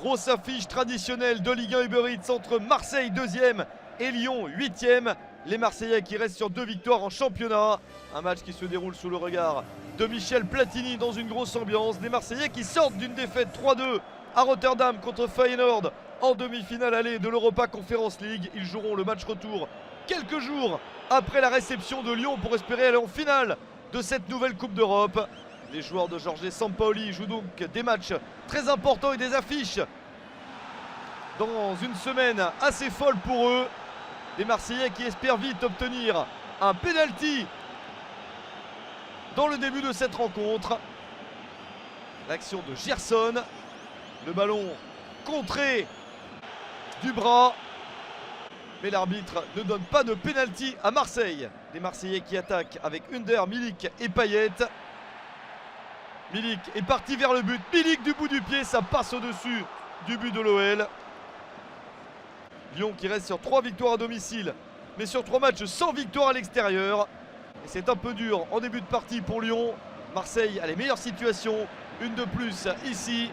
Grosse affiche traditionnelle de Ligue 1 Uber Eats entre Marseille 2e et Lyon 8e. Les Marseillais qui restent sur 2 victoires en championnat. Un match qui se déroule sous le regard de Michel Platini dans une grosse ambiance. Des Marseillais qui sortent d'une défaite 3-2 à Rotterdam contre Feyenoord en demi-finale allée de l'Europa Conference League. Ils joueront le match retour quelques jours après la réception de Lyon pour espérer aller en finale de cette nouvelle Coupe d'Europe. Les joueurs de Jorge Sampaoli jouent donc des matchs très importants et des affiches dans une semaine assez folle pour eux. Des Marseillais qui espèrent vite obtenir un penalty dans le début de cette rencontre. L'action de Gerson. Le ballon contré du bras. Mais l'arbitre ne donne pas de penalty à Marseille. Des Marseillais qui attaquent avec Under, Milik et Payet. Milik est parti vers le but. Milik du bout du pied, ça passe au-dessus du but de l'OL. Lyon qui reste sur 3 victoires à domicile, mais sur 3 matchs sans victoire à l'extérieur. Et c'est un peu dur en début de partie pour Lyon. Marseille a les meilleures situations. Une de plus ici,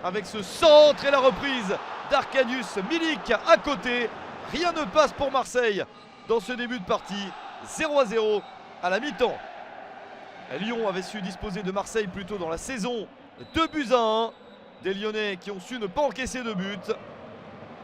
avec ce centre et la reprise d'Arcadius Milik à côté. Rien ne passe pour Marseille dans ce début de partie. 0-0 à la mi-temps. Lyon avait su disposer de Marseille plus tôt dans la saison. 2-1. Des Lyonnais qui ont su ne pas encaisser de but.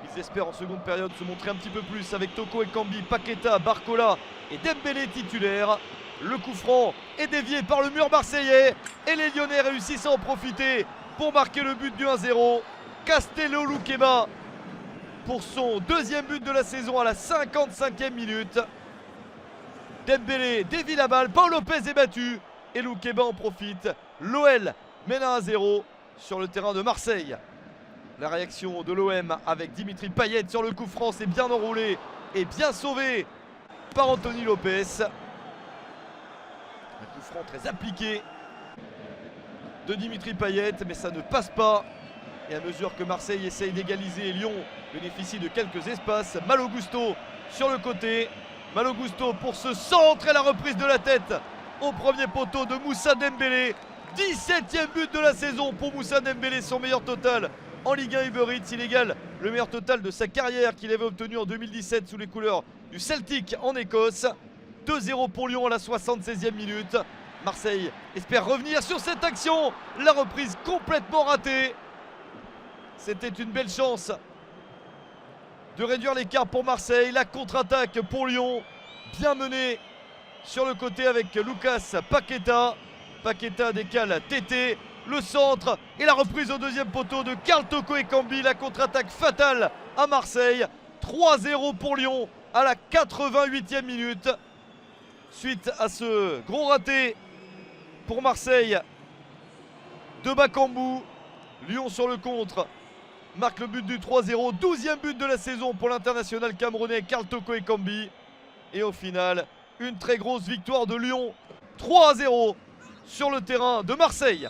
Ils espèrent en seconde période se montrer un petit peu plus avec Toko Ekambi, Paqueta, Barcola et Dembélé titulaire. Le coup franc est dévié par le mur marseillais et les Lyonnais réussissent à en profiter pour marquer le but du 1-0. Castello Luqueba pour son 2e but de la saison à la 55e minute. Dembélé dévie la balle, Paul Lopez est battu et Luqueba en profite. L'OL mène à 1-0 sur le terrain de Marseille. La réaction de l'OM avec Dimitri Payet sur le coup franc, c'est bien enroulé et bien sauvé par Anthony Lopez. Un coup franc très appliqué de Dimitri Payet, mais ça ne passe pas. Et à mesure que Marseille essaye d'égaliser, Lyon bénéficie de quelques espaces. Malo Gusto sur le côté. Malo Gusto pour ce centre et la reprise de la tête au premier poteau de Moussa Dembélé. 17e but de la saison pour Moussa Dembélé, son meilleur total en Ligue 1 Uber Eats. Il égale le meilleur total de sa carrière qu'il avait obtenu en 2017 sous les couleurs du Celtic en Écosse. 2-0 pour Lyon à la 76e minute. Marseille espère revenir sur cette action. La reprise complètement ratée. C'était une belle chance de réduire l'écart pour Marseille. La contre-attaque pour Lyon, bien menée sur le côté avec Lucas Paqueta. Paqueta décale Tété. Le centre et la reprise au 2e poteau de Karl Toko Ekambi. La contre-attaque fatale à Marseille. 3-0 pour Lyon à la 88e minute. Suite à ce gros raté pour Marseille de Bakambu, Lyon sur le contre marque le but du 3-0. 12e but de la saison pour l'international camerounais Karl Toko Ekambi. Et au final, une très grosse victoire de Lyon. 3-0 sur le terrain de Marseille.